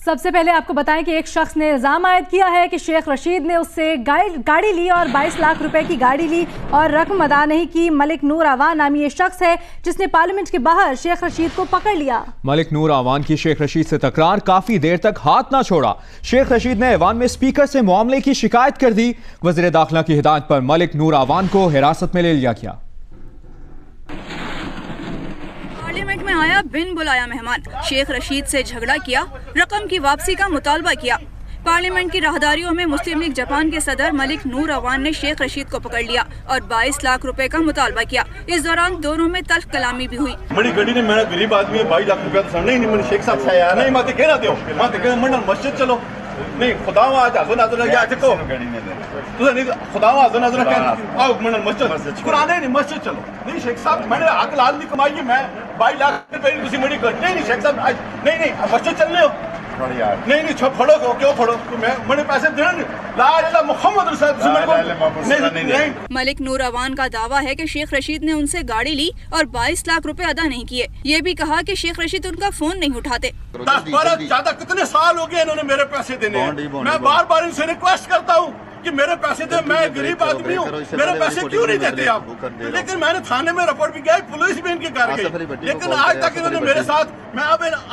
सबसे पहले आपको बताएं कि एक शख्स ने इल्ज़ाम आयद किया है कि शेख रशीद ने उससे गाड़ी ली और 22 लाख रुपए की गाड़ी ली और रकम अदा नहीं की। मलिक नूर आवान नामी ये शख्स है जिसने पार्लियामेंट के बाहर शेख रशीद को पकड़ लिया। मलिक नूर आवान की शेख रशीद से तकरार काफी देर तक हाथ ना छोड़ा। शेख रशीद ने ऐवान में स्पीकर से मामले की शिकायत कर दी। वज़ीर दाखिला की हिदायत पर मलिक नूर आवान को हिरासत में ले लिया गया। पार्लियामेंट में आया बिन बुलाया मेहमान, शेख रशीद से झगड़ा किया, रकम की वापसी का मुतालबा किया। पार्लियामेंट की राहदारियों में मुस्लिम लीग जापान के सदर मलिक नूर आवान ने शेख रशीद को पकड़ लिया और 22 लाख रुपए का मुतालबा किया। इस दौरान दोनों में तल्ख कलामी भी हुई। बड़ी गड्डी ने मेरा गरीब आदमी है 22 लाख रुपया नहीं मैंने शेख साहब से आया नहीं माते कहना दो माते कह मंडल मस्जिद चलो नहीं खुदा आज हजो नाजर या देखो तुझे नहीं खुदा हजो नाजर क्या आओ मंडल मस्जिद कुरान नहीं मस्जिद चलो नहीं शेख साहब मैंने अकल आदमी कमाई है मैं 22 लाख रुपए की तुसी मड़ी कर नहीं शेख साहब आज नहीं मस्जिद चलने हो नहीं छप फड़ो क्यों फड़ो मैंने पैसे देने ला मोहम्मद नहीं। मलिक नूर आवान का दावा है कि शेख रशीद ने उनसे गाड़ी ली और 22 लाख रुपए अदा नहीं किए। ये भी कहा कि शेख रशीद उनका फोन नहीं उठाते। 10-12 ज्यादा कितने साल हो गए इन्होंने मेरे पैसे देने। मैं बार बार इनसे रिक्वेस्ट करता हूँ कि मेरे पैसे दे, मैं गरीब आदमी हूँ, मेरे पैसे क्यों नहीं देते आप? लेकिन मैंने थाने में रिपोर्ट भी किया, पुलिस भी इनकी कर गई, लेकिन आज तक इन्होंने मेरे साथ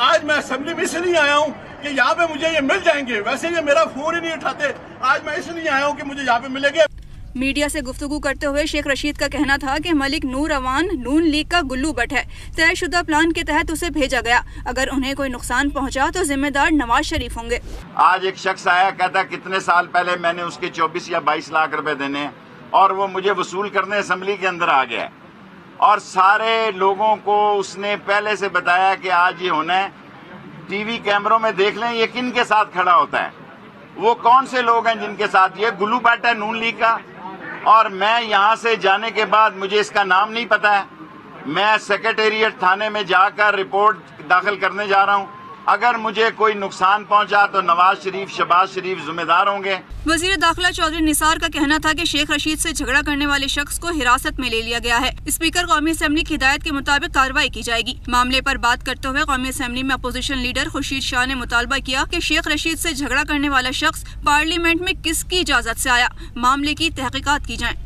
आज मैं असेंबली में इसलिए आया हूँ कि यहाँ पे मुझे ये मिल जाएंगे। वैसे ये मेरा फोन ही नहीं उठाते। आज मैं इसलिए आया हूँ कि मुझे यहाँ पे मिलेंगे। मीडिया से गुफ्तगू करते हुए शेख रशीद का कहना था कि मलिक नूर आवान नून लीग का गुल्लू बट है। तयशुदा प्लान के तहत उसे भेजा गया। अगर उन्हें कोई नुकसान पहुंचा तो जिम्मेदार नवाज शरीफ होंगे। आज एक शख्स आया, कहता कितने साल पहले मैंने उसके 24 या 22 लाख रुपए देने और वो मुझे वसूल करने असेंबली के अंदर आ गया और सारे लोगों को उसने पहले से बताया कि आज ये होना है। टीवी कैमरों में देख लें ये किन के साथ खड़ा होता है, वो कौन से लोग हैं जिनके साथ ये गुल्लू बैठा है नून लीग का। और मैं यहाँ से जाने के बाद मुझे इसका नाम नहीं पता है। मैं सेक्रेटेरिएट थाने में जाकर रिपोर्ट दाखिल करने जा रहा हूँ। अगर मुझे कोई नुकसान पहुंचा तो नवाज शरीफ शहबाज शरीफ जिम्मेदार होंगे। वजीर दाखिला चौधरी निसार का कहना था कि शेख रशीद से झगड़ा करने वाले शख्स को हिरासत में ले लिया गया है। स्पीकर कौमी असेंबली की हिदायत के मुताबिक कार्रवाई की जाएगी। मामले पर बात करते हुए कौमी असेंबली में अपोजिशन लीडर खुर्शीद शाह ने मुतालबा किया कि शेख रशीद से झगड़ा करने वाला शख्स पार्लियामेंट में किसकी इजाजत से आया, मामले की तहकीकात की जाए।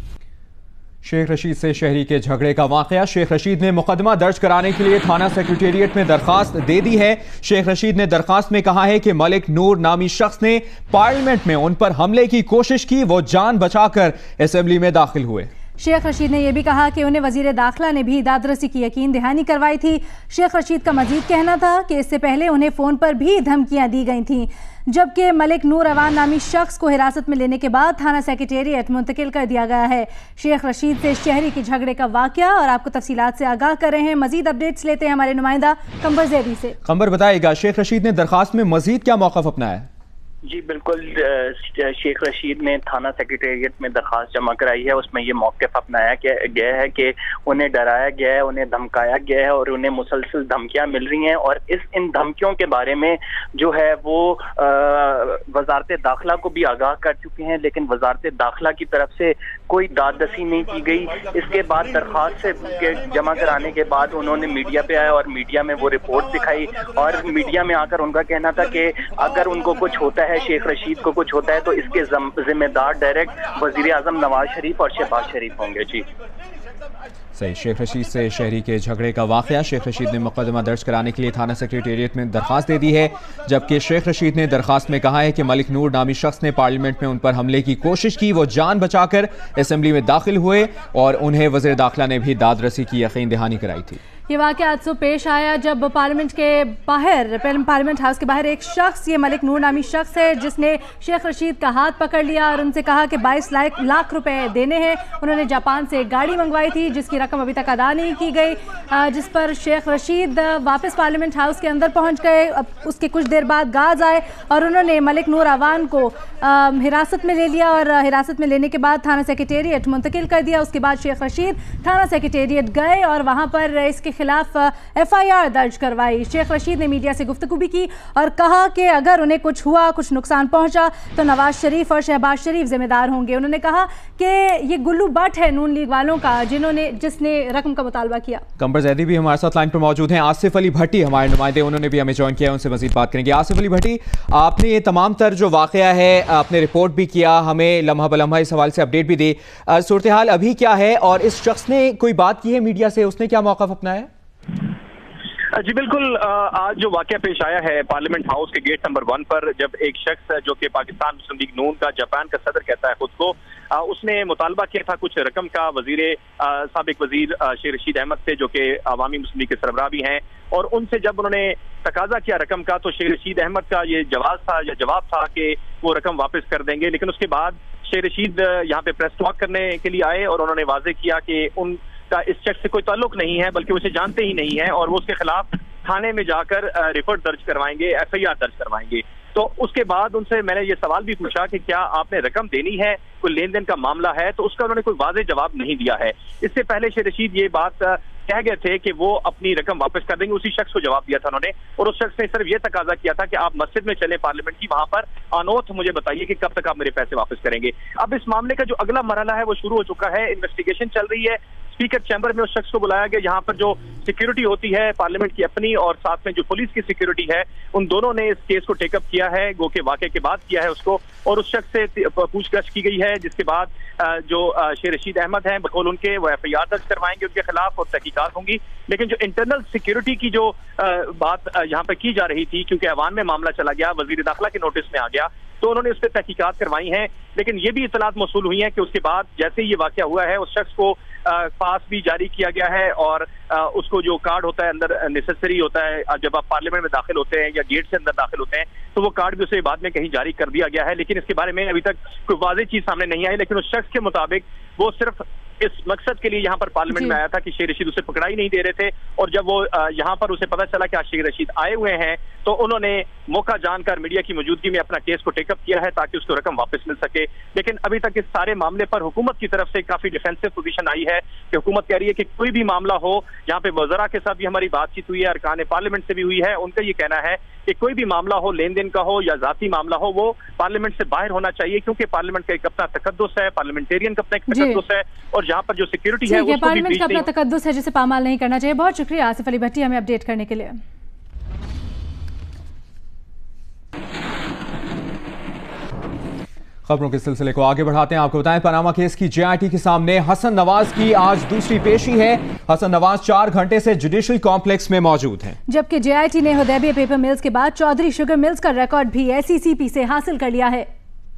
शेख रशीद से शहरी के झगड़े का वाकया। शेख रशीद ने मुकदमा दर्ज कराने के लिए थाना सेक्रेटेरिएट में दरखास्त दे दी है। शेख रशीद ने दरखास्त में कहा है कि मलिक नूर नामी शख्स ने पार्लियामेंट में उन पर हमले की कोशिश की, वो जान बचाकर असेंबली में दाखिल हुए। शेख रशीद ने यह भी कहा कि उन्हें वजीर दाखिला ने भी दादरसी की यकीन दहानी करवाई थी। शेख रशीद का मजीद कहना था कि इससे पहले उन्हें फ़ोन पर भी धमकियां दी गई थीं, जबकि मलिक नूर आवान नामी शख्स को हिरासत में लेने के बाद थाना सेक्रेटेरिएट मुंतकिल कर दिया गया है। शेख रशीद से शहरी के झगड़े का वाकया और आपको तफसीलात से आगाह कर रहे हैं। मजीद अपडेट्स लेते हैं हमारे नुमाइंदा कंबर ज़ैदी से। कंबर बताइएगा, शेख रशीद ने दरखास्त में मजीद क्या मौक़िफ़ अपनाया? जी बिल्कुल, शेख रशीद ने थाना सेक्रेटेरिएट में दरखास्त जमा कराई है। उसमें ये मौक़िफ़ अपनाया गया है कि उन्हें डराया गया है, उन्हें धमकाया गया है और उन्हें मुसलसल धमकियां मिल रही हैं। और इन धमकियों के बारे में जो है वो वजारत दाखिला को भी आगाह कर चुके हैं, लेकिन वजारत दाखिला की तरफ से कोई दाददसी नहीं की गई। इसके बाद दरखास्त से जमा कराने के बाद उन्होंने मीडिया पे आया और मीडिया में वो रिपोर्ट दिखाई और मीडिया में आकर उनका कहना था कि अगर उनको कुछ होता है, शेख रशीद को कुछ होता है, तो इसके जिम्मेदार डायरेक्ट वजीर आजम नवाज शरीफ और शहबाज शरीफ होंगे। जी सही। शेख रशीद से शहरी के झगड़े का वाकया। शेख रशीद ने मुकदमा दर्ज कराने के लिए थाना सेक्रेटेरिएट में दरखास्त दे दी है, जबकि शेख रशीद ने दरखास्त में कहा है कि मलिक नूर नामी शख्स ने पार्लियामेंट में उन पर हमले की कोशिश की, वो जान बचाकर असेंबली में दाखिल हुए और उन्हें वज़ीर दाखिला ने भी दादरसी की यकीन दहानी कराई थी। ये वाक़या आज सुबह पेश आया जब पार्लियामेंट के बाहर, पार्लियामेंट हाउस के बाहर एक शख्स, ये मलिक नूर नामी शख्स है, जिसने शेख रशीद का हाथ पकड़ लिया और उनसे कहा कि 22 लाख रुपए देने हैं। उन्होंने जापान से एक गाड़ी मंगवाई थी जिसकी रकम अभी तक अदा नहीं की गई, जिस पर शेख रशीद वापस पार्लियामेंट हाउस के अंदर पहुंच गए। उसके कुछ देर बाद गाज आए और उन्होंने मलिक नूर आवान को हिरासत में ले लिया और हिरासत में लेने के बाद थाना सेक्रेटेरिएट मुंतकिल कर दिया। उसके बाद शेख रशीद थाना सेक्रेटेरिएट गए और वहाँ पर इसके खिलाफ FIR दर्ज करवाई। शेख रशीद ने मीडिया से गुफ्तगू भी की और कहा कि अगर उन्हें कुछ हुआ, कुछ नुकसान पहुंचा तो नवाज शरीफ और शहबाज शरीफ जिम्मेदार होंगे। उन्होंने कहा कि ये गुल्लू बट है नून लीग वालों का, जिस किसने रकम का मुतालबा किया। कमर जैदी भी हमारे साथ लाइन पर मौजूद हैं। आसिफ अली भट्टी हमारे नुमाइंदे, उन्होंने भी हमें ज्वाइन किया है, उनसे मजीद बात करेंगे। आसिफ अली भट्टी, आपने ये तमाम तर जो वाकया है आपने रिपोर्ट भी किया, हमें लम्हा बलम्हा इस हवाले से अपडेट भी दी। सूरत हाल अभी क्या है और इस शख्स ने कोई बात की है मीडिया से, उसने क्या मौक़िफ़ अपनाया है? जी बिल्कुल, आज जो वाकया पेश आया है पार्लियामेंट हाउस के गेट नंबर 1 पर, जब एक शख्स जो कि पाकिस्तान मुस्लिम लीग नून का जापान का सदर कहता है खुद को, उसने मुतालबा किया था कुछ रकम का साबिक वजीर शेख रशीद अहमद से, जो कि अवामी मुस्लिम लीग के सरबराह भी हैं, और उनसे जब उन्होंने तकाजा किया रकम का तो शेख रशीद अहमद का ये जवाब था कि वो रकम वापस कर देंगे। लेकिन उसके बाद शेख रशीद यहाँ पे प्रेस टॉक करने के लिए आए और उन्होंने वाजे किया कि उनका इस शख्स से कोई ताल्लुक नहीं है, बल्कि उसे जानते ही नहीं है, और वो उसके खिलाफ थाने में जाकर रिपोर्ट दर्ज करवाएंगे, FIR दर्ज करवाएंगे। तो उसके बाद उनसे मैंने ये सवाल भी पूछा कि क्या आपने रकम देनी है, कोई लेन देन का मामला है, तो उसका उन्होंने कोई वाज़ेह जवाब नहीं दिया है। इससे पहले शेख रशीद ये बात कह गए थे कि वो अपनी रकम वापस कर देंगे, उसी शख्स को जवाब दिया था उन्होंने, और उस शख्स ने सिर्फ ये तकाजा किया था कि आप मस्जिद में चले पार्लियामेंट की, वहां पर अनोथ मुझे बताइए कि कब तक आप मेरे पैसे वापस करेंगे। अब इस मामले का जो अगला मरहला है वो शुरू हो चुका है, इन्वेस्टिगेशन चल रही है। स्पीकर चैम्बर में उस शख्स को बुलाया गया, यहाँ पर जो सिक्योरिटी होती है पार्लियामेंट की अपनी और साथ में जो पुलिस की सिक्योरिटी है, उन दोनों ने इस केस को टेकअप किया है, गो के वाकये के बाद किया है उसको, और उस शख्स से पूछताछ की गई है, जिसके बाद जो शेख रशीद अहमद हैं बकौल उनके वो FIR दर्ज करवाएंगे उनके खिलाफ और तहकीकात होंगी। लेकिन जो इंटरनल सिक्योरिटी की जो बात यहाँ पर की जा रही थी, क्योंकि ऐवान में मामला चला गया, वजीर दाखिला के नोटिस में आ गया, तो उन्होंने उस पर तहकीकात करवाई हैं। लेकिन ये भी इतलात मौसूल हुई हैं कि उसके बाद जैसे ही ये वाकया हुआ है, उस शख्स को पास भी जारी किया गया है, और उसको जो कार्ड होता है अंदर नेसेसरी होता है जब आप पार्लियामेंट में दाखिल होते हैं या गेट से अंदर दाखिल होते हैं, तो वो कार्ड भी उसे बाद में कहीं जारी कर दिया गया है। लेकिन इसके बारे में अभी तक कोई वाज़ेह चीज सामने नहीं आई। लेकिन उस शख्स के मुताबिक वो सिर्फ इस मकसद के लिए यहाँ पर पार्लियामेंट में आया था कि शेख रशीद उसे पकड़ाई नहीं दे रहे थे, और जब वो यहाँ पर उसे पता चला कि आज शेख रशीद आए हुए हैं, तो उन्होंने मौका जानकर मीडिया की मौजूदगी में अपना केस को टेकअप किया है ताकि उसको रकम वापस मिल सके। लेकिन अभी तक इस सारे मामले पर हुकूमत की तरफ से काफी डिफेंसिव पोजीशन आई है कि हुकूमत कह रही है कि कोई भी मामला हो, यहाँ पे वज़रा के साथ भी हमारी बातचीत हुई है, अरकान पार्लियामेंट से भी हुई है, उनका ये कहना है कि कोई भी मामला हो, लेन देन का हो या जाती मामला हो, वो पार्लियामेंट से बाहर होना चाहिए, क्योंकि पार्लियामेंट का एक अपना तकद्दुस है, पार्लियामेंटेरियन का अपना एक तकद्दुस है, और यहाँ पर जो सिक्योरिटी है उसको पार्लियामेंट का अपना तकद्दुस है जिसे पामाल नहीं करना चाहिए। बहुत शुक्रिया आसिफ अली भट्टी हमें अपडेट करने के लिए। खबरों के सिलसिले को आगे बढ़ाते हैं। आपको बताएं पनामा केस की JIT के सामने हसन नवाज की आज दूसरी पेशी है। हसन नवाज 4 घंटे से जुडिशल कॉम्प्लेक्स में मौजूद हैं, जबकि JIT ने हुदैबिया पेपर मिल्स के बाद चौधरी शुगर मिल्स का रिकॉर्ड भी SCCP से हासिल कर लिया है।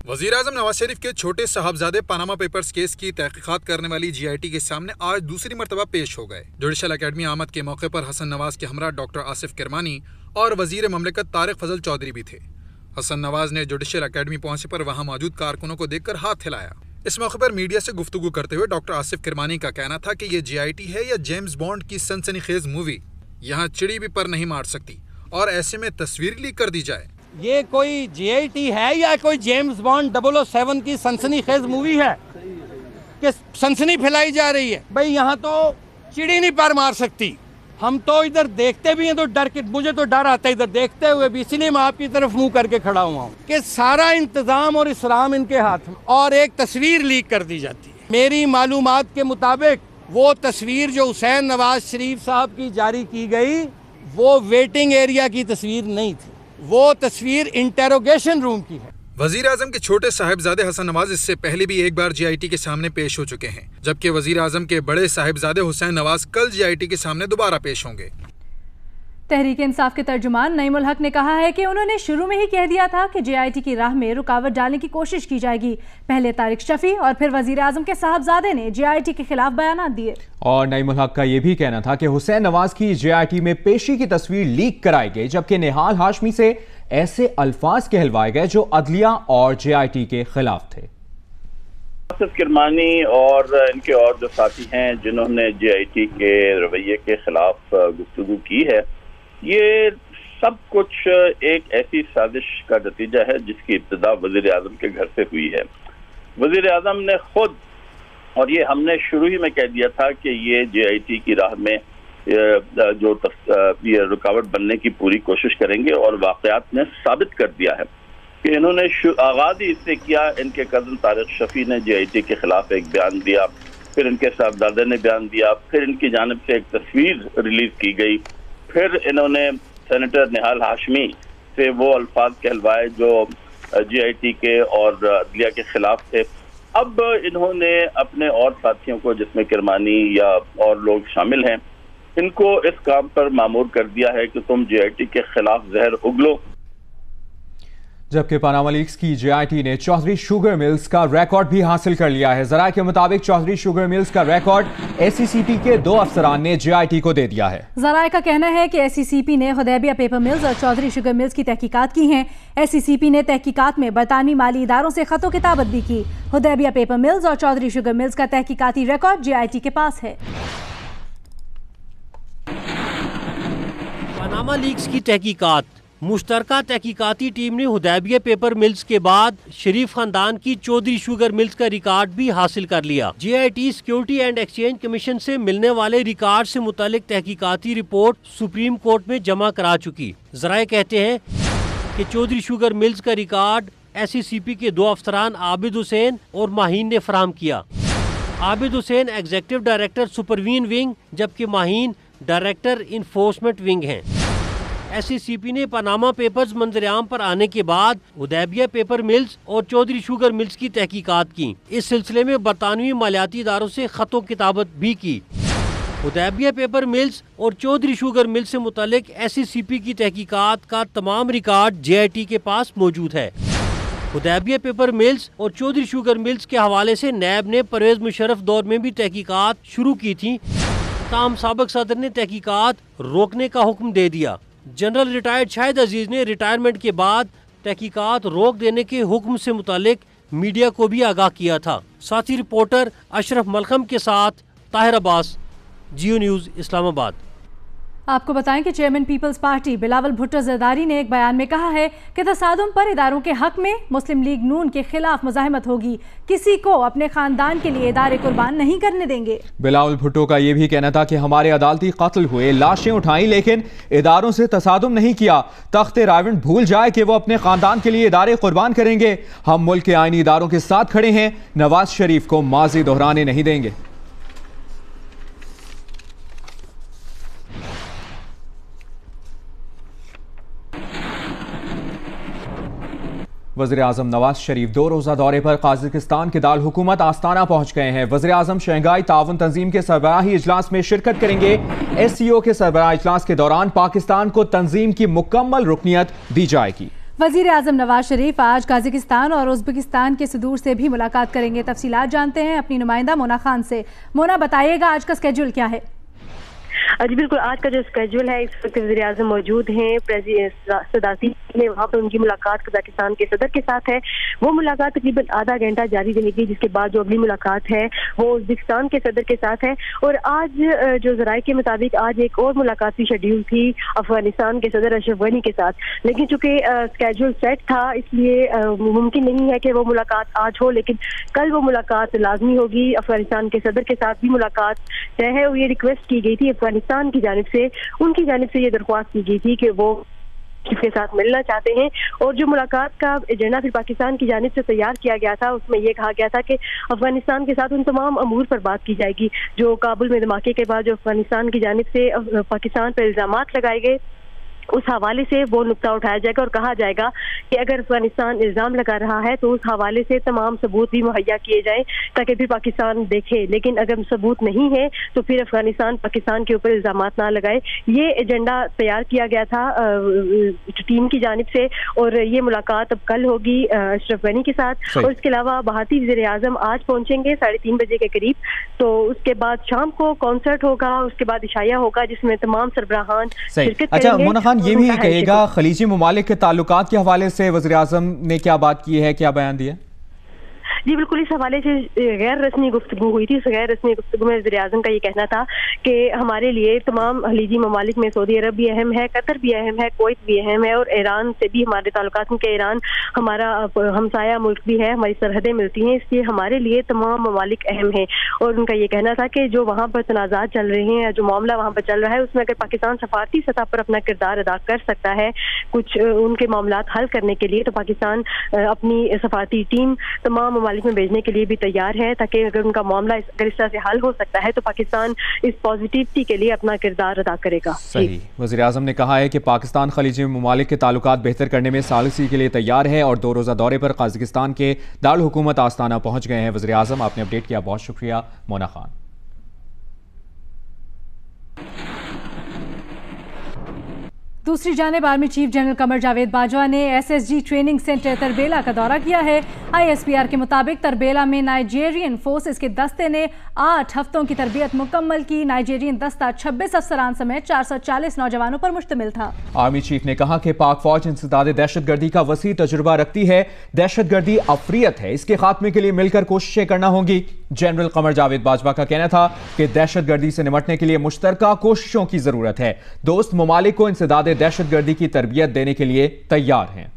वज़ीर-ए-आज़म नवाज शरीफ के छोटे साहबजादे पनामा पेपर्स केस की तहकीकात करने वाली JIT के सामने आज दूसरी मरतबा पेश हो गए। जुडिशल अकेडमी आमद के मौके पर हसन नवाज के हमरा डॉक्टर आसिफ किरमानी और वजीर ममलिकत तारिक फजल चौधरी भी थे। हसन नवाज ने जुडिशल अकेडमी पहुंचे पर वहां मौजूद कारकुनों को देखकर हाथ हिलाया। इस मौके पर मीडिया से गुफ्तगू करते हुए डॉक्टर आसिफ किरमानी का कहना था कि ये JIT है या जेम्स बॉन्ड की सनसनीखेज मूवी, यहाँ चिड़ी भी पर नहीं मार सकती और ऐसे में तस्वीर लीक कर दी जाए। ये कोई JIT है या कोई जेम्स बॉन्ड 007 की सनसनीखेज मूवी है कि सनसनी फैलाई जा रही है? भाई यहाँ तो चिड़ी नहीं पर मार सकती। हम तो इधर देखते भी हैं तो डर के, मुझे तो डर आता है इधर देखते हुए भी, इसलिए मैं आपकी तरफ मुंह करके खड़ा हुआ हूँ कि सारा इंतजाम और इस्लाम इनके हाथ में, और एक तस्वीर लीक कर दी जाती है। मेरी मालूमात के मुताबिक वो तस्वीर जो हुसैन नवाज शरीफ साहब की जारी की गई, वो वेटिंग एरिया की तस्वीर नहीं थी, वो तस्वीर इंटेरोगेशन रूम की है। वज़ीर-ए-आज़म के छोटे साहिबजादे हसन नवाज इससे पहले भी एक बार JIT के सामने पेश हो चुके हैं, जबकि वज़ीर-ए-आज़म के बड़े साहिबजादे हुसैन नवाज कल JIT के सामने दोबारा पेश होंगे। तहरीक इंसाफ के तर्जुमान नईमुल हक ने कहा है कि उन्होंने शुरू में ही कह दिया था कि JIT की राह में रुकावट डालने की कोशिश की जाएगी। पहले तारिक शफी और फिर वज़ीर-ए-आज़म के साहबजादे ने JIT के खिलाफ बयान दिए। और नईमुल हक का यह भी कहना था कि हुसैन नवाज की JIT में पेशी की तस्वीर लीक कराई गई, जबकि निहाल हाशमी से ऐसे अल्फाज कहलवाए गए जो अदलिया और JIT के खिलाफ थे। आसिफ किरमानी और इनके और जो साथी हैं जिन्होंने JIT के रवैये के खिलाफ गुफ्तगू की है, ये सब कुछ एक ऐसी साजिश का नतीजा है जिसकी इब्तिदा वज़ीर-ए-आज़म के घर से हुई है। वज़ीर-ए-आज़म ने खुद, और ये हमने शुरू ही में कह दिया था कि ये JIT की राह में जो ये रुकावट बनने की पूरी कोशिश करेंगे, और वाक़यात ने साबित कर दिया है कि इन्होंने आगाज़ ही इससे किया। इनके कज़न तारिक शफी ने JIT के खिलाफ एक बयान दिया, फिर इनके साहबजादे ने बयान दिया, फिर इनकी जानिब से एक तस्वीर रिलीज की गई, फिर इन्होंने सेनेटर निहाल हाशमी से वो अल्फाज कहलवाए जो GIT के और अदलिया के खिलाफ थे। अब इन्होंने अपने और साथियों को, जिसमें किरमानी या और लोग शामिल हैं, इनको इस काम पर मामूर कर दिया है कि तुम GIT के खिलाफ जहर उगलो। जबकि पनामा लीक्स की GIT ने चौधरी शुगर मिल्स का रिकॉर्ड भी हासिल कर लिया है। जराये के मुताबिक चौधरी शुगर मिल्स का रिकॉर्ड SCCP के 2 अफसरान ने GIT को दे दिया है। जराये का कहना है कि SCCP ने हुदैबिया पेपर मिल्स और चौधरी शुगर मिल्स की तहकीकात की हैं। SCCP ने तहकीकात में बरतानवी माली इदारों से खतो किताबत भी की। हुदैबिया पेपर मिल्स और चौधरी शुगर मिल्स का तहकीकाती रिकॉर्ड GIT के पास है। पनामा लीक्स की तहकीकात। मुश्तरका तहकीकाती टीम ने हुदैबिया पेपर मिल्स के बाद शरीफ खानदान की चौधरी शुगर मिल्स का रिकॉर्ड भी हासिल कर लिया। GIT security and exchange commission से मिलने वाले रिकॉर्ड से मुतालिक तहकीकाती रिपोर्ट सुप्रीम कोर्ट में जमा करा चुकी। जराये कहते हैं कि चौधरी शुगर मिल्स का रिकॉर्ड SCCP के 2 अफसरान आबिद हुसैन और माहीन ने फराहम किया। Abid Hussain executive director supervision wing जबकि माहीन डायरेक्टर इन्फोर्समेंट विंग हैं। SCCP ने पनामा पेपर्स मंजरेआम पर आने के बाद हुदैबिया पेपर मिल्स और चौधरी शुगर मिल्स की तहकीकात की। इस सिलसिले में बरतानवी मालियाती इदारों से खतों किताबत भी की। हुदैबिया पेपर मिल्स और चौधरी शुगर मिल्स से मुतालिक SCCP की तहकीकात का तमाम रिकॉर्ड GIT के पास मौजूद है। हुदैबिया पेपर मिल्स और चौधरी शुगर मिल्स के हवाले से नैब ने परवेज मुशर्रफ दौर में भी तहकीकात शुरू की थी, ताहम साबिक सदर ने तहकीकात रोकने का हुक्म दे दिया। जनरल रिटायर्ड शाहिद अजीज ने रिटायरमेंट के बाद तहकीकात रोक देने के हुक्म से मुतालिक मीडिया को भी आगाह किया था। साथी रिपोर्टर अशरफ मलखम के साथ ताहिर अब्बास, जियो न्यूज़ इस्लामाबाद। आपको बताएं कि चेयरमैन पीपल्स पार्टी बिलावल भुट्टो जरदारी ने एक बयान में कहा है कि तसादुम पर इदारों के हक में मुस्लिम लीग नून के खिलाफ मुजाहिमत होगी। किसी को अपने खानदान के लिए इदारे कुर्बान नहीं करने देंगे। बिलावल भुट्टो का यह भी कहना था कि हमारे अदालती कत्ल हुए, लाशें उठाई, लेकिन इदारों से तसादुम नहीं किया। तख्त रावण भूल जाए कि वो अपने खानदान के लिए इदारे कुर्बान करेंगे। हम मुल्क के आईनी इदारों के साथ खड़े हैं, नवाज शरीफ को माजी दोहराने नहीं देंगे। वज़ीर आज़म नवाज शरीफ 2 रोज़ा दौरे पर काज़ाकिस्तान के दार हुकूमत आस्ताना पहुंच गए हैं। वज़ीर आज़म शंघाई ताउन तंजीम के सरबराही इजलास में शिरकत करेंगे। SCO के सरबराह इजलास के दौरान पाकिस्तान को तंजीम की मुकम्मल रुकनियत दी जाएगी। वज़ीर आज़म नवाज शरीफ आज काज़ाकिस्तान और उज़्बेकिस्तान के सदूर से भी मुलाकात करेंगे। तफसीलात जानते हैं अपनी नुमाइंदा मोना खान से। मोना, बताइएगा आज का स्केड्यूल क्या है? जी बिल्कुल, आज का जो स्केड्यूल है, इस वक्त वज़ीर आज़म मौजूद हैं सदाती में, वहाँ पर उनकी मुलाकात कजाकिस्तान के सदर के साथ है। वो मुलाकात तकरीबन आधा घंटा जारी रहेगी, जिसके बाद जो अगली मुलाकात है वो उज़्बेकिस्तान के सदर के साथ है। और आज जो ज़राए के मुताबिक आज एक और मुलाकात की शेड्यूल थी अफगानिस्तान के सदर अशरफ गनी के साथ, लेकिन चूंकि स्केड्यूल सेट था इसलिए मुमकिन नहीं है कि वो मुलाकात आज हो, लेकिन कल वो मुलाकात लाजमी होगी। अफगानिस्तान के सदर के साथ भी मुलाकात तय है और ये रिक्वेस्ट की गई थी अफगानिस्तान की जानिब से, उनकी जानिब से ये दरख्वास्त की गई थी कि वो इसके साथ मिलना चाहते हैं। और जो मुलाकात का एजेंडा फिर पाकिस्तान की जानिब से तैयार किया गया था, उसमें यह कहा गया था कि अफगानिस्तान के साथ उन तमाम अमूर पर बात की जाएगी जो काबुल में धमाके के बाद जो अफगानिस्तान की जानिब से पाकिस्तान पर इल्जामात लगाए गए, उस हवाले से वो नुक्ता उठाया जाएगा और कहा जाएगा कि अगर अफगानिस्तान इल्जाम लगा रहा है तो उस हवाले से तमाम सबूत भी मुहैया किए जाएं ताकि फिर पाकिस्तान देखे, लेकिन अगर सबूत नहीं है तो फिर अफगानिस्तान पाकिस्तान के ऊपर इल्जामात ना लगाए। ये एजेंडा तैयार किया गया था टीम की जानिब से और ये मुलाकात अब कल होगी अशरफ गनी के साथ। और इसके अलावा भारतीय वज़ीर आज़म आज पहुंचेंगे 3:30 बजे के करीब, तो उसके बाद शाम को कॉन्सर्ट होगा, उसके बाद इशाया होगा जिसमें तमाम सरबराहान शिरकत करेंगे। ये भी कहेगा खलीजी ममालिक के ताल्लुकात के हवाले से वज़ीर आज़म ने क्या बात की है, क्या बयान दिया? जी बिल्कुल, इस हवाले से गैर रस्मी गुफ्तगू हुई थी। इस गैर रस्मी गुफ्तगू में वज़ीर आज़म का ये कहना था कि हमारे लिए तमाम खलीजी ममालिक में सऊदी अरब भी अहम है, कतर भी अहम है, कुवैत भी अहम है और ईरान से भी हमारे ताल्लुकात हैं। ईरान हमारा हमसाया मुल्क भी है, हमारी सरहदें मिलती हैं, इसलिए हमारे लिए तमाम ममालिक अहम हैं। और उनका ये कहना था कि जो वहाँ पर तनाज़ात चल रहे हैं, जो मामला वहाँ पर चल रहा है, उसमें अगर पाकिस्तान सफारती सतह पर अपना किरदार अदा कर सकता है कुछ उनके मामलात हल करने के लिए, तो पाकिस्तान अपनी सफारती टीम तमाम ममालिक 45 में भेजने के लिए भी तैयार है, ताकि अगर उनका मामला अगर इस तरह से हल हो सकता है तो पाकिस्तान इस पॉजिटिविटी के लिए अपना किरदार अदा करेगा। सही। वज़ीर आज़म ने कहा है कि पाकिस्तान खलीजी ममालिक के ताल्लुकात बेहतर करने में सालिसी के लिए तैयार है और 2 रोज़ा दौरे पर कज़ाकिस्तान के दारुल हुकूमत आस्ताना पहुंच गए हैं। वज़ीर आज़म, आपने अपडेट किया, बहुत शुक्रिया। मोना खान। दूसरी जानिब army chief general Qamar Javed Bajwa ने SSG ट्रेनिंग सेंटर तरबेला का दौरा किया है। ISPR के मुताबिक तरबेला में नाइजेरियन फोर्सेस के दस्ते ने 8 हफ्तों की तरबियत मुकम्मल की। नाइजेरियन दस्ता 26 अफसरान समेत 440 नौजवानों पर मुश्तमिल था। आर्मी चीफ ने कहा कि पाक फौज इंसदाद दहशतगर्दी का वसी तजुर्बा रखती है। दहशतगर्दी अफरियत है, इसके खात्मे के लिए मिलकर कोशिशें करना होंगी। जनरल कमर जावेद बाजवा का कहना था कि दहशतगर्दी से निपटने के लिए मुश्तरका कोशिशों की जरूरत है। दोस्त ममालिक को इंसदाद दहशतगर्दी की तरबियत देने के लिए तैयार हैं।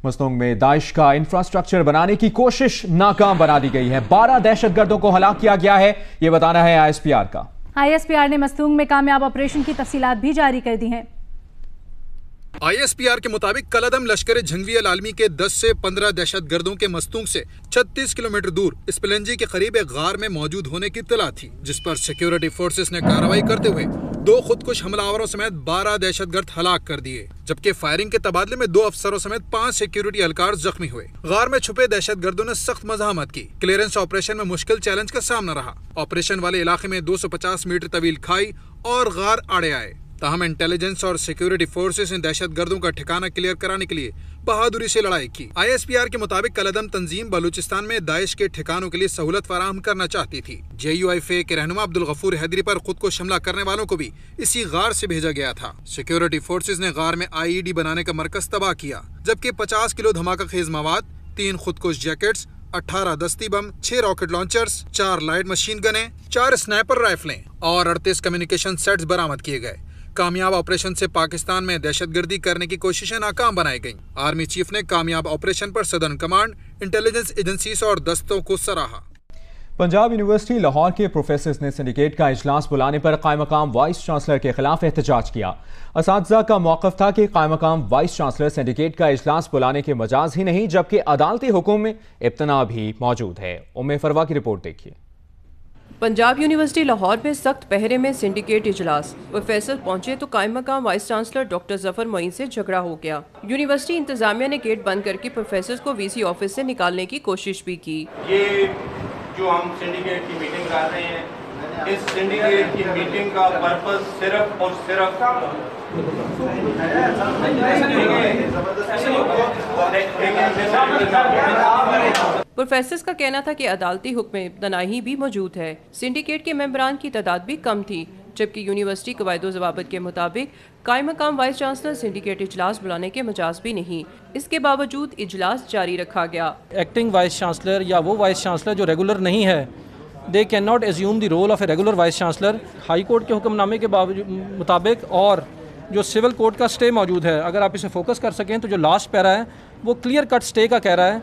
मस्तूंग में दाइश का इंफ्रास्ट्रक्चर बनाने की कोशिश नाकाम बना दी गई है। 12 दहशतगर्दों को हलाक किया गया है, यह बताना है ISPR का। ISPR ने मस्तूंग में कामयाब ऑपरेशन की तफसीलात भी जारी कर दी हैं। ISPR के मुताबिक कलअदम लश्कर जंगवी अल आलमी के 10 से 15 दहशतगर्दों के मस्तूंग से 36 किलोमीटर दूर स्पलेंजी के करीब एक गार में मौजूद होने की इत्तला थी, जिस पर सिक्योरिटी फोर्सेस ने कार्रवाई करते हुए 2 खुदकुश हमलावरों समेत 12 दहशतगर्द हलाक कर दिए, जबकि फायरिंग के तबादले में 2 अफसरों समेत 5 सिक्योरिटी एहलकार जख्मी हुए। गार में छुपे दहशतगर्दों ने सख्त मज़ाहमत की। क्लियरेंस ऑपरेशन में मुश्किल चैलेंज का सामना रहा। ऑपरेशन वाले इलाके में 250 मीटर तवील खाई और गार आड़े आए। ताहम इंटेलिजेंस और सिक्योरिटी फोर्सेस ने दहशतगर्दों का ठिकाना क्लियर कराने के लिए बहादुरी से लड़ाई की। ISPR के मुताबिक कलअदम तंजीम बलूचिस्तान में दाइश के ठिकानों के लिए सहूलत फराहम करना चाहती थी। JUIF के रहनुमा अब्दुल गफूर हैदरी पर खुद को हमला करने वालों को भी इसी गार से भेजा गया था। सिक्योरिटी फोर्सेस ने गार में IED बनाने का मरकज तबाह किया, जबकि 50 किलो धमाका खेज मवाद, 3 खुदकुश जैकेट्स, 18 दस्ती बम, 6 रॉकेट लॉन्चर्स, 4 लाइट मशीन गने, 4 स्नाइपर राइफलें और 38 कम्युनिकेशन सेट्स बरामद किए गए। कामयाब ऑपरेशन से पाकिस्तान में दहशतगर्दी करने की कोशिशें नाकाम बनाई गईं। आर्मी चीफ ने कामयाब ऑपरेशन पर सदर्न कमांड, इंटेलिजेंस एजेंसीज और दस्तों को सराहा। पंजाब यूनिवर्सिटी लाहौर के प्रोफेसर्स ने सिंडिकेट का इजलास बुलाने पर कायम-मकाम वाइस चांसलर के खिलाफ एहतजाज किया। असातिज़ा का मौक़िफ़ था कि कायम-मकाम वाइस चांसलर सिंडिकेट का इजलास बुलाने के मजाज ही नहीं, जबकि अदालती हुक्म में इब्तना भी मौजूद है। उम्मे फरवा की रिपोर्ट देखिए। पंजाब यूनिवर्सिटी लाहौर में सख्त पहरे में सिंडिकेट इजलास। प्रोफेसर पहुंचे तो कायम मकाम vice chancellor doctor Zafar Moin से झगड़ा हो गया। यूनिवर्सिटी इंतजामिया ने गेट बंद करके प्रोफेसर को VC ऑफिस से निकालने की कोशिश भी की। ये जो हम सिंडिकेट की मीटिंग कर रहे हैं, इस सिंडिकेट की मीटिंग का पर्पस सिर्फ और सिर्फ प्रोफेसर का कहना था कि अदालती हुक्म में तनाही भी मौजूद है। सिंडिकेट के मेंबरान की तादाद भी कम थी, जबकि यूनिवर्सिटी कवायदो ज़वाबित के मुताबिक कायम मकाम वाइस चांसलर सिंडिकेट इजलास बुलाने के मजाज भी नहीं। इसके बावजूद इजलास जारी रखा गया। एक्टिंग वाइस चांसलर या वो वाइस चांसलर जो रेगुलर नहीं है, they can not assume the role of a regular vice chancellor. High court के हुक्मनामे के मुताबिक और जो सिविल कोर्ट का स्टे मौजूद है, अगर आप इसे फोकस कर सकें तो जो लास्ट पैरा है वो क्लियर कट स्टे का कह रहा है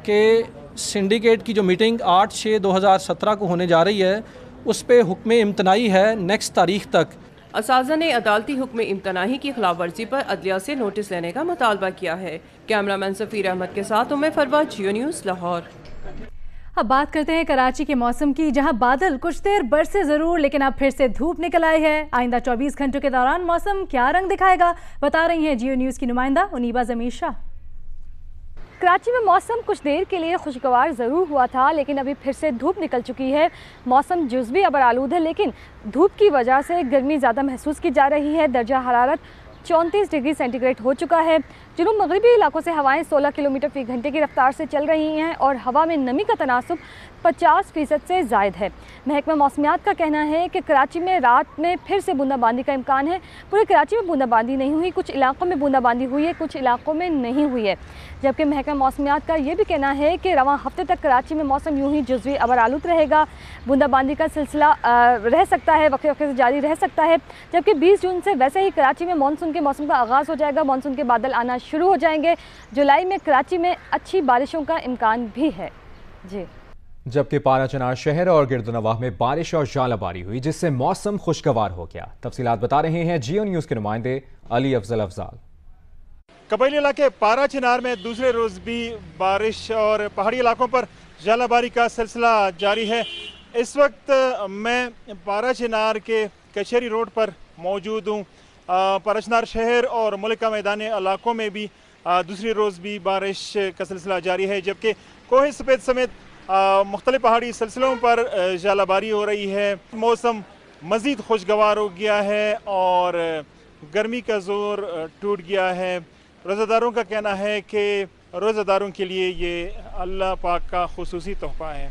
कि सिंडिकेट की जो मीटिंग 8/6/2017 को होने जा रही है, उस पे हुक्म इम्तनाई है नेक्स्ट तारीख तक। असाज़ा ने अदालती हुक्म इम्तनाही की खिलाफ वर्जी पर अदलिया से नोटिस लेने का मुतालबा किया है। कैमरामैन सफ़ीर अहमद के साथ उम्मे फरवा, जियो न्यूज़ लाहौर। अब बात करते हैं कराची के मौसम की, जहां बादल कुछ देर बरसे जरूर, लेकिन अब फिर से धूप निकल आई है। आइंदा 24 घंटों के दौरान मौसम क्या रंग दिखाएगा, बता रही हैं जियो न्यूज़ की नुमाइंदा उनीबा ज़मीर शाह। कराची में मौसम कुछ देर के लिए खुशगवार ज़रूर हुआ था, लेकिन अभी फिर से धूप निकल चुकी है। मौसम जुज़वी अबर आलूद है, लेकिन धूप की वजह से गर्मी ज़्यादा महसूस की जा रही है। दर्जा हरारत 34 डिग्री सेंटीग्रेड हो चुका है। जुनूब मगरबी इलाकों से हवाएं 16 किलोमीटर फ़ी घंटे की रफ्तार से चल रही हैं और हवा में नमी का तनासुब 50% से ज़ायद है। महकमा मौसमियात का कहना है कि कराची में रात में फिर से बूंदाबांदी का इम्कान है। पूरे कराची में बूंदाबांदी नहीं हुई, कुछ इलाकों में बूंदाबांदी हुई है, कुछ इलाकों में नहीं हुई है। जबकि महकमा मौसमियात का ये भी कहना है कि रवां हफ्ते तक कराची में मौसम यूँ ही जुज़वी अबर आलूद रहेगा। बूंदाबांदी का सिलसिला रह सकता है, वक्त वक्त से जारी रह सकता है। जबकि 20 जून से वैसे ही कराची में मानसून के मौसम का आगाज़ हो जाएगा, मानसून के बादल आना शुरू हो जाएंगे। जुलाई में कराची में अच्छी बारिशों का इम्कान भी है। जी। जबकि पानाचनार शहर और गिरदनवाह में बारिश और जालाबारी हुई, जिससे मौसम खुशगवार हो गया। तफसीलात बता रहे हैं जियो न्यूज़ के नुमाइंदे अली अफजल अफजाल। कबैली इलाके पाराचनार में दूसरे रोज भी बारिश और पहाड़ी इलाकों पर जालाबारी का सिलसिला जारी है। इस वक्त मैं पाराचनार के कचहरी रोड पर मौजूद हूँ। पाराचनार शहर और मुल्का मैदानी इलाकों में भी दूसरी रोज़ भी बारिश का सिलसिला जारी है, जबकि कोहे सफ़ेद समेत मुख्तलिफ पहाड़ी सिलसिलों पर जालाबारी हो रही है। मौसम मज़ीद खुशगवार हो गया है और गर्मी का ज़ोर टूट गया है। रोज़ादारों का कहना है कि रोज़ादारों के लिए ये अल्लाह पाक का खुसूसी तोहफा है।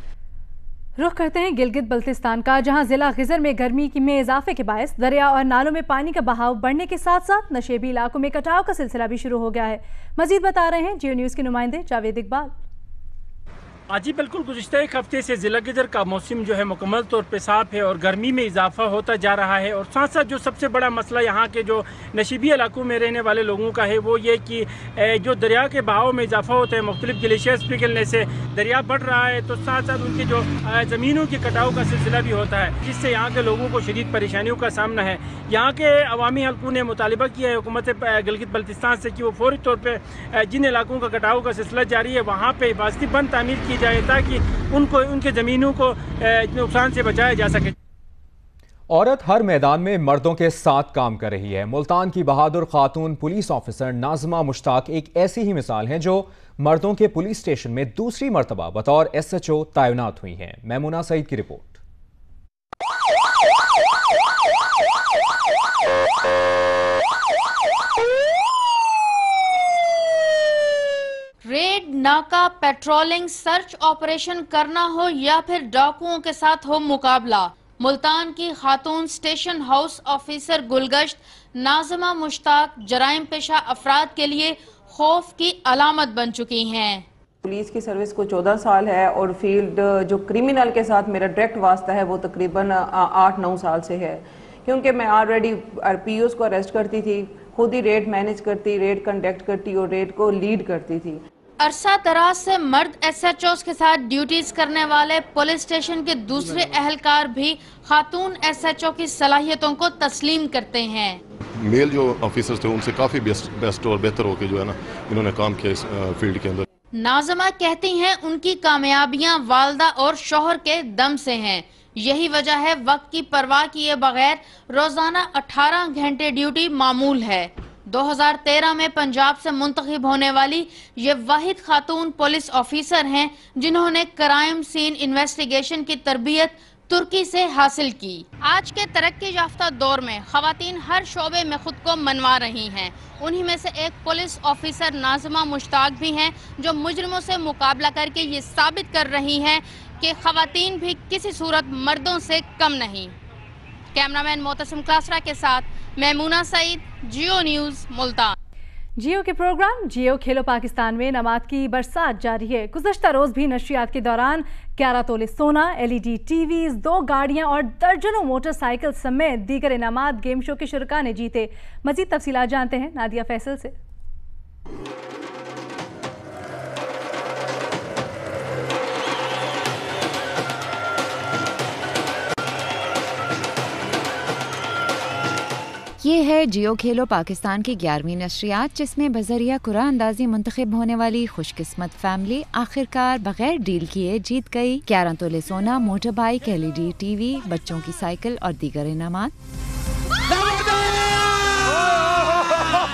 रुख करते हैं गिलगित बल्तिस्तान का, जहां जिला खिजर में गर्मी में इजाफे के बायस दरिया और नालों में पानी का बहाव बढ़ने के साथ साथ नशेबी इलाकों में कटाव का सिलसिला भी शुरू हो गया है। मजीद बता रहे हैं जियो न्यूज़ के नुमाइंदे जावेद इकबाल। जी बिल्कुल, गुज़िश्ता एक हफ्ते से ज़िला गिजर का मौसम जो है मुकम्मल तौर पे साफ़ है और गर्मी में इजाफा होता जा रहा है। और साथ साथ जो सबसे बड़ा मसला यहाँ के जो नशीबी इलाकों में रहने वाले लोगों का है वो ये कि जो दरिया के बहाव में इजाफा होता है, मुख्तलिफ ग्लेशियर्स पिघलने से दरिया बढ़ रहा है, तो साथ साथ उनकी जो ज़मीनों के कटाव का सिलसिला भी होता है, जिससे यहाँ के लोगों को शदीद परेशानियों का सामना है। यहाँ के अवामी हल्कों ने मुतालबा किया है हुकूमत गिलगित बल्तिस्तान से कि वो फौरी तौर पर जिन इलाकों का कटाव का सिलसिला जारी है वहाँ पर हिफाजती बंद तामीर की जाए ताकि उनको उनके ज़मीनों को नुकसान से बचाया जा सके। औरत हर मैदान में मर्दों के साथ काम कर रही है। मुल्तान की बहादुर खातून पुलिस ऑफिसर नाज़मा मुश्ताक एक ऐसी ही मिसाल है जो मर्दों के पुलिस स्टेशन में दूसरी मरतबा बतौर SHO तैनात हुई हैं। मैमूना सईद की रिपोर्ट। रेड, नाका, पेट्रोलिंग, सर्च ऑपरेशन करना हो या फिर डाकुओं के साथ हो मुकाबला, मुल्तान की खातून station house officer Gulgasht नाज़मा Mushtaq जराइम पेशा अफराद के लिए खौफ की अलामत बन चुकी हैं। पुलिस की सर्विस को 14 साल है और फील्ड जो क्रिमिनल के साथ मेरा डायरेक्ट वास्ता है वो तकरीबन 8-9 साल से है, क्योंकि मैं ऑलरेडी RPOs को अरेस्ट करती थी, खुद ही रेड मैनेज करती, रेड कंडक्ट करती और रेड को लीड करती थी। अरसा दराज से मर्द SHOs के साथ ड्यूटीज करने वाले पुलिस स्टेशन के दूसरे अहलकार भी खातून SHO की सलाहियतों को तस्लीम करते हैं। मेल जो ऑफिसर्स थे उनसे काफी बेस्ट और बेहतर होकर जो है ना इन्होंने काम किया इस फील्ड के अंदर। नाज़मा कहती हैं उनकी कामयाबियां वालदा और शौहर के दम से हैं। यही वजह है वक्त की परवाह किए बगैर रोजाना 18 घंटे ड्यूटी मामूल है। 2013 में पंजाब से मुंतखब होने वाली ये वाहिद खातून पुलिस ऑफिसर हैं जिन्होंने क्राइम सीन इन्वेस्टिगेशन की तरबियत तुर्की से हासिल की। आज के तरक्की याफ्ता दौर में खवातीन हर शोबे में खुद को मनवा रही हैं। उन्हीं में से एक पुलिस ऑफिसर नाज़मा मुश्ताक भी हैं जो मुजरिमों से मुकाबला करके ये साबित कर रही हैं कि खवातीन भी किसी सूरत मर्दों से कम नहीं। कैमरामैन मोतसिम क्लासरा के साथ मैमूना सईद, जियो न्यूज़, मुल्तान। जियो के प्रोग्राम जियो खेलो पाकिस्तान में नमाद की बरसात जारी है। गुज़श्ता रोज़ भी नशरियात के दौरान 11 तोले सोना, LED टीवीज़, 2 गाड़ियां और दर्जनों मोटरसाइकिल समेत दीगर इनामात गेम शो के शुरका ने जीते। मज़ीद तफसीलात जानते हैं नादिया फैसल से। ये है जियो खेलो पाकिस्तान की 11वीं नशरियात, जिसमें बजरिया कुरान अंदाजी मुंतखब होने वाली खुशकिस्मत फैमिली आखिरकार बगैर डील किए जीत गई 11 तोले सोना, मोटर बाइक, LED टीवी, बच्चों की साइकिल और दीगर इनामात।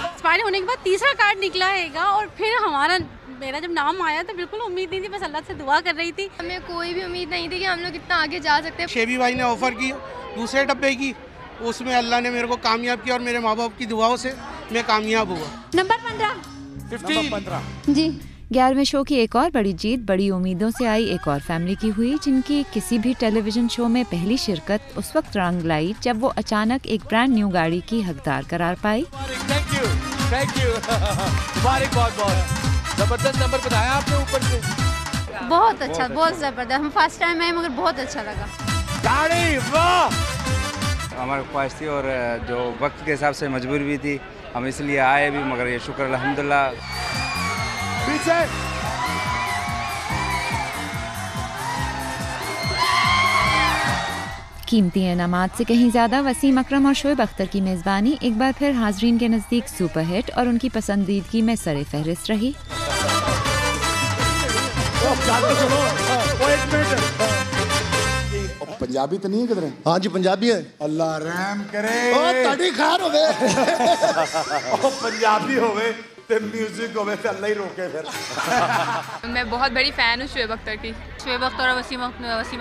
एक्सपायर होने के बाद तीसरा कार्ड निकला हैगा और फिर मेरा जब नाम आया तो बिल्कुल उम्मीद नहीं थी, बस अल्लाह से दुआ कर रही थी। हमें कोई भी उम्मीद नहीं थी कि हम लोग इतना आगे जा सकते हैं। शेबी भाई ने ऑफर की दूसरे डब्बे की, उसमें अल्लाह ने मेरे को कामयाब किया और मेरे माँ बाप की दुआओं से मैं कामयाब हुआ। नंबर 15 जी। 11वें शो की एक और बड़ी जीत बड़ी उम्मीदों से आई एक और फैमिली की हुई, जिनकी किसी भी टेलीविजन शो में पहली शिरकत उस वक्त रंग लाई जब वो अचानक एक ब्रांड न्यू गाड़ी की हकदार करार पाई। थैंक यू बहुत जबरदस्त नंबर बताया आपने ऊपर से। बहुत अच्छा, बहुत जबरदस्त। हम फर्स्ट टाइम आए मगर बहुत अच्छा लगा। गाड़ी वाह! हमारी ख्वाहिश थी और जो वक्त के हिसाब से मजबूरी भी थी, हम इसलिए आए भी, मगर ये शुक्र अल्हम्दुलिल्लाह। पीछे कीमती इनामात से कहीं ज्यादा वसीम अकरम और शोएब अख्तर की मेजबानी एक बार फिर हाजरीन के नजदीक सुपरहिट और उनकी पसंदीदगी में सरे फहरिस्त रही। पंजाबी तो नहीं है किधर? हाँ जी पंजाबी है। अल्लाह रहम करे। ताड़ी खैर हो गए। पंजाबी हो गए ते म्यूजिक होवे ते अल्लाह ही रोके फिर। मैं बहुत बड़ी फैन हूँ शोएब अख्तर की। शोएब अख्तर और वसीम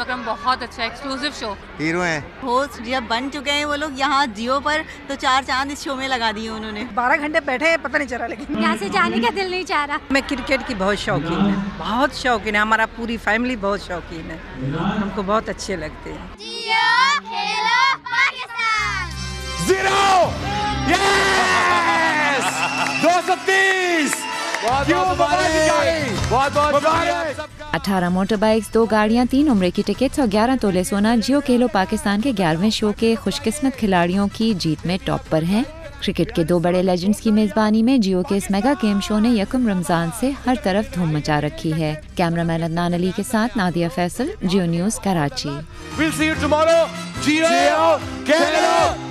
अकरम बहुत अच्छा एक्सक्लूसिव शो हीरो हैं। होस्ट जब बन चुके हैं वो लोग यहाँ जियो पर, तो 4 चांद इस शो में लगा दिए उन्होंने। 12 घंटे बैठे हैं, पता नहीं चला, लेकिन यहाँ से जाने का दिल नहीं चाह रहा। मैं क्रिकेट की बहुत शौकीन है, बहुत शौकीन है, हमारा पूरी फैमिली बहुत शौकीन है, हमको बहुत अच्छे लगते हैं। यस 230 बहुत 18 मोटर बाइक्स, 2 गाड़ियां, 3 उम्रे की टिकट्स और 11 तोले सोना जियो खेलो पाकिस्तान के 11वें शो के खुशकिस्मत खिलाड़ियों की जीत में टॉप पर हैं। क्रिकेट के 2 बड़े लेजेंड्स की मेजबानी में जियो के इस मेगा गेम शो ने यकम रमजान से हर तरफ धूम मचा रखी है। कैमरामैन अदनान अली के साथ Nadia Faisal, Geo news Karachi. We'll see you tomorrow. जियो खेलो